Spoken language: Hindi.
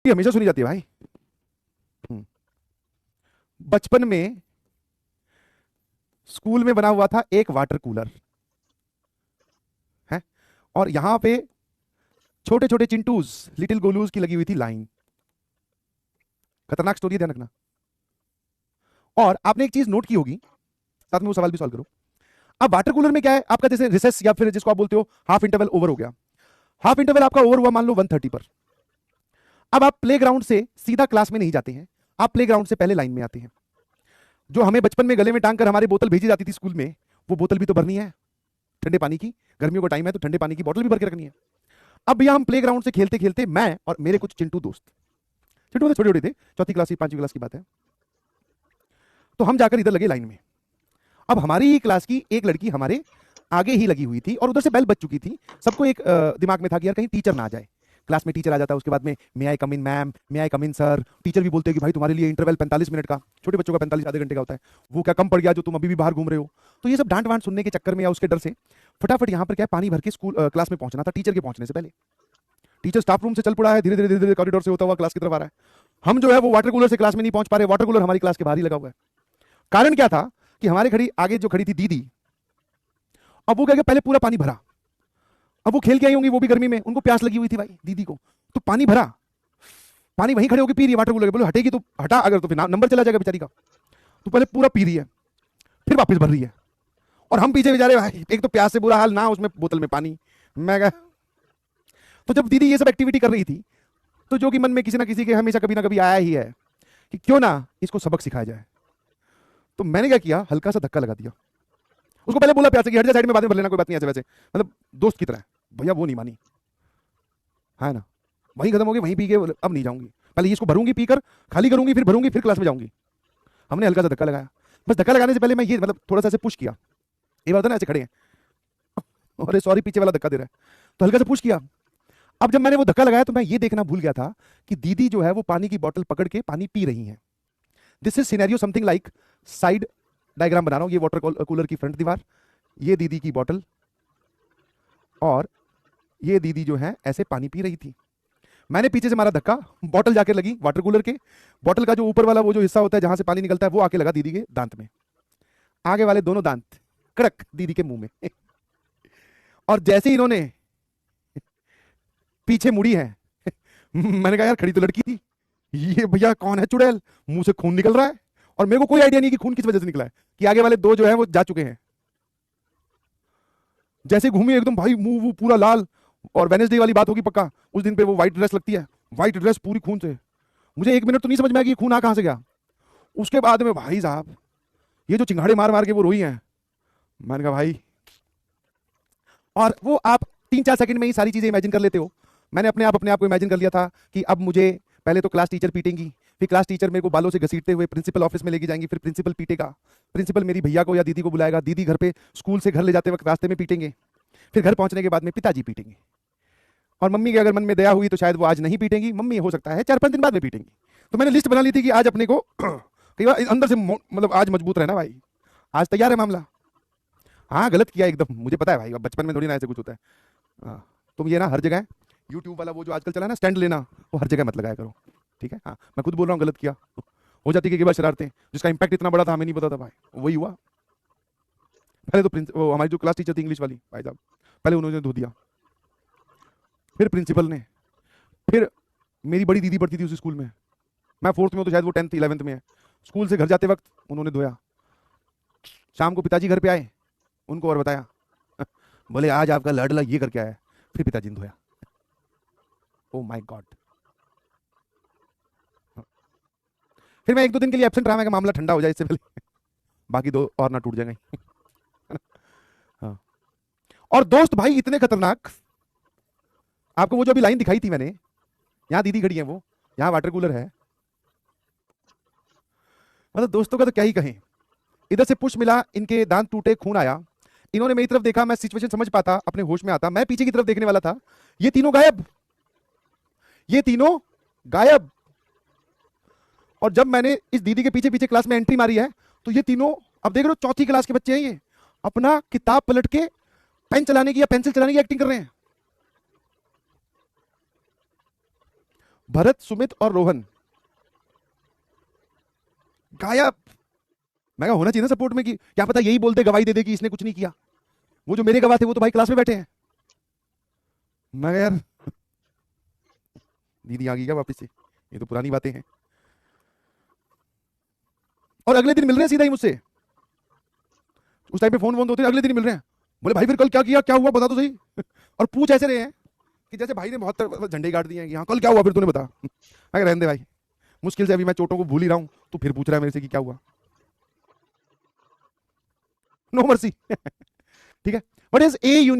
ये हमेशा सुनी जाती है भाई। हम्म। बचपन में स्कूल में बना हुआ था एक वाटर कूलर है, और यहां पे छोटे छोटे चिंटूज, लिटिल गोलूज की लगी हुई थी लाइन। खतरनाक स्टोरी है, ध्यान रखना। और आपने एक चीज नोट की होगी, साथ में वो सवाल भी सॉल्व करो। अब वाटर कूलर में क्या है आपका, जैसे रिसेस या फिर जिसको आप बोलते हो हाफ इंटरवल ओवर हो गया, हाफ इंटरवल आपका ओवर हुआ मान लो 1:30 पर। अब आप प्लेग्राउंड से सीधा क्लास में नहीं जाते हैं, आप प्लेग्राउंड से पहले लाइन में आते हैं। जो हमें बचपन में गले में टांग कर हमारी बोतल भेजी जाती थी स्कूल में, वो बोतल भी तो भरनी है ठंडे पानी की। गर्मियों का टाइम है तो ठंडे पानी की बोतल भी भर के रखनी है। अब भैया हम प्लेग्राउंड से खेलते खेलते मैं और मेरे कुछ चिंटू दोस्त, चिंटू तो छोटे छोटे थे, चौथी क्लास की 5वीं क्लास की बात है, तो हम जाकर इधर लगे लाइन में। अब हमारी ही क्लास की एक लड़की हमारे आगे ही लगी हुई थी और उधर से बेल बज चुकी थी। सबको एक दिमाग में था कि यार कहीं टीचर ना आ जाए। क्लास में टीचर आ जाता है उसके बाद में may I come in ma'am, may I come in sir. Teacher भी बोलते हैं कि भाई तुम्हारे लिए इंटरवल 45 मिनट का, छोटे बच्चों का 45 आधे घंटे का होता है, वो क्या कम पड़ गया जो तुम अभी भी बाहर घूम रहे हो। तो ये सब डांट वांट सुनने के चक्कर में या उसके डर से फटाफट यहाँ पर क्या पानी भर के स्कूल क्लास में पहुंचना था टीचर के पहुंचने से पहले। टीचर स्टाफ रूम से चल पड़ा है, धीरे धीरे धीरे धीरे कॉरिडोर से होता हुआ क्लास की तरफ आ रहा है। हम जो है वो वाटर कूलर से क्लास में नहीं पहुंच पा रहे, वाटर कूलर हमारी क्लास के बाहर ही लगा हुआ है। कारण क्या था कि हमारे खड़ी आगे जो खड़ी थी दीदी, अब वो क्या पहले पूरा पानी भरा। अब वो खेल के आई होंगी, वो भी गर्मी में, उनको प्यास लगी हुई थी भाई दीदी को, तो पानी भरा, पानी वहीं खड़े होकर पी रही है वाटर कूलर के। बोले हटेगी तो हटा, अगर तो फिर नंबर चला जाएगा बेचारी का। तो पहले पूरा पी रही है, फिर वापस भर रही है, और हम पीछे बेचारे भाई, एक तो प्यास से बुरा हाल ना, उसमें बोतल में पानी। मैं कहा, तो जब दीदी ये सब एक्टिविटी कर रही थी तो जो कि मन में किसी ना किसी के हमेशा कभी ना कभी आया ही है कि क्यों ना इसको सबक सिखाया जाए। तो मैंने क्या किया, हल्का सा धक्का लगा दिया उसको। पहले बोला प्यार से कि हट जा साइड में, बाद में भर लेना, कोई बात नहीं, ऐसे वैसे मतलब दोस्त की तरह। भैया वो नहीं मानी, है ना, वहीं खत्म हो गई, वहीं पी के अब नहीं जाऊंगी, पहले इसको भरूंगी, पीकर खाली करूंगी, फिर भरूंगी, फिर क्लास में जाऊंगी। हमने हल्का सा धक्का लगाया, बस धक्का लगाने से पहले मैं ये मतलब थोड़ा सा ऐसे पुश किया। ये बात है ना, ऐसे खड़े हैं, अरे सॉरी पीछे वाला धक्का दे रहा है, तो हल्का सा पुश किया। अब जब मैंने वो धक्का लगाया तो मैं ये देखना भूल गया था कि दीदी जो है वो पानी की बोतल पकड़ के पानी पी रही है। This is scenario something like, side diagram बना रहा हूं, ये वाटर कूलर की फ्रंट दीवार, ये दीदी की बोतल, और ये दीदी जो है ऐसे पानी पी रही थी। मैंने पीछे से मारा धक्का, बोतल जाकर लगी वाटर कूलर के, बोतल का जो ऊपर वाला वो जो हिस्सा होता है जहां से पानी निकलता है वो आके लगा दीदी के दांत में, आगे वाले दोनों दांत कड़क दीदी के मुंह में। और जैसे ही इन्होंने पीछे मुड़ी है, मैंने कहा यार खड़ी तो लड़की थी, ये भैया कौन है चुड़ैल, मुंह से खून निकल रहा है, और मेरे को कोई आइडिया नहीं कि खून किस वजह से निकला है, कि आगे वाले दो जो है वो जा चुके हैं। जैसे घूमी एकदम भाई, मुंह वो पूरा लाल, और वेडनेसडे वाली बात होगी पक्का, उस दिन पे वो व्हाइट ड्रेस लगती है, व्हाइट ड्रेस पूरी खून से। मुझे 1 मिनट तो नहीं समझ में आया कि खून आ कहां से गया। उसके बाद में भाई साहब ये जो चिंगाड़े मार मार के वो रोई हैं, मैंने कहा भाई, और वो आप 3-4 सेकंड में ही सारी चीजें इमेजिन कर लेते हो। मैंने अपने आप को इमेजिन कर लिया था कि अब मुझे पहले तो क्लास टीचर पीटेंगी, फिर क्लास टीचर मेरे को बालों से घसीटते हुए प्रिंसिपल ऑफिस में लेके जाएंगी, फिर प्रिंसिपल पीटेगा, प्रिंसिपल मेरी भैया को या दीदी को बुलाएगा, दीदी घर पे स्कूल से घर ले जाते वक्त रास्ते में पीटेंगे, फिर घर पहुंचने के बाद में पिताजी पीटेंगे, और मम्मी के अगर मन में दया हुई तो शायद वो आज नहीं पीटेंगी, मम्मी हो सकता है 4-5 दिन बाद में पीटेंगी। तो मैंने लिस्ट बना ली थी कि आज अपने को कई बार अंदर से मतलब आज मजबूत रहना भाई, आज तैयार है मामला। हाँ गलत किया एकदम, मुझे पता है भाई, अब बचपन में थोड़ी ना ऐसे कुछ होता है। हाँ, तुम ये ना हर जगह यूट्यूब वाला वो जो आजकल चला है ना स्टैंड लेना, वो हर जगह मत लगाया करो, ठीक है। हाँ मैं खुद बोल रहा हूँ गलत किया, हो जाती है कई बार शरारतें, जिसका इंपैक्ट इतना बड़ा था हमें नहीं पता था भाई, वही हुआ। पहले तो वो हमारी जो क्लास टीचर थी इंग्लिश वाली भाई साहब, पहले उन्होंने धो दिया, फिर प्रिंसिपल ने, फिर मेरी बड़ी दीदी पढ़ती थी उस स्कूल में, मैं 4th में हूँ तो शायद वो 10th 11th में है, स्कूल से घर जाते वक्त उन्होंने धोया। शाम को पिताजी घर पे आए, उनको और बताया, बोले आज आपका लाडला ये करके आया, फिर पिताजी ने धोया। Oh my God. फिर मैं 1-2 दिन के लिए एब्सेंट रहा, मैं मामला ठंडा हो जाए इससे पहले बाकी दो और ना टूट जाएंगे। हाँ। और दोस्त भाई इतने खतरनाक, आपको वो जो अभी लाइन दिखाई थी मैंने, यहां दीदी खड़ी है, वो यहां वाटर कूलर है, मतलब दोस्तों का तो क्या ही कहें। इधर से पुश मिला, इनके दांत टूटे, खून आया, इन्होंने मेरी तरफ देखा, मैं सिचुएशन समझ पाता, अपने होश में आता, मैं पीछे की तरफ देखने वाला था, ये तीनों गायब, ये तीनों गायब। और जब मैंने इस दीदी के पीछे पीछे क्लास में एंट्री मारी है, तो ये तीनों, अब देख रहे हो 4th क्लास के बच्चे हैं, ये अपना किताब पलट के पेन चलाने की या पेंसिल चलाने की एक्टिंग कर रहे हैं। भरत, सुमित और रोहन गायब। मैं कहा होना चाहिए ना सपोर्ट में, कि क्या पता यही बोलते गवाही दे दे कि इसने कुछ नहीं किया। वो जो मेरे गवाह थे वो तो भाई क्लास में बैठे हैं। मैं कहा यार दीदी आ गई क्या वापस से, ये तो पुरानी बातें हैं। और अगले दिन मिल रहे हैं सीधा ही मुझसे, उस टाइम पे फोन होते हैं, अगले दिन मिल रहे हैं। बोले भाई फिर कल क्या किया, क्या हुआ बता तो सही। और पूछ ऐसे रहे हैं कि जैसे भाई ने बहुत झंडे गाड़ दिए हैं कि हाँ कल क्या हुआ फिर तूने बता। मैं रहने दे भाई, मुश्किल से अभी मैं चोटों को भूल ही रहा हूं, तो फिर पूछ रहा है मेरे से कि क्या हुआ। No mercy. ठीक है, व्हाट इज ए यूनियन?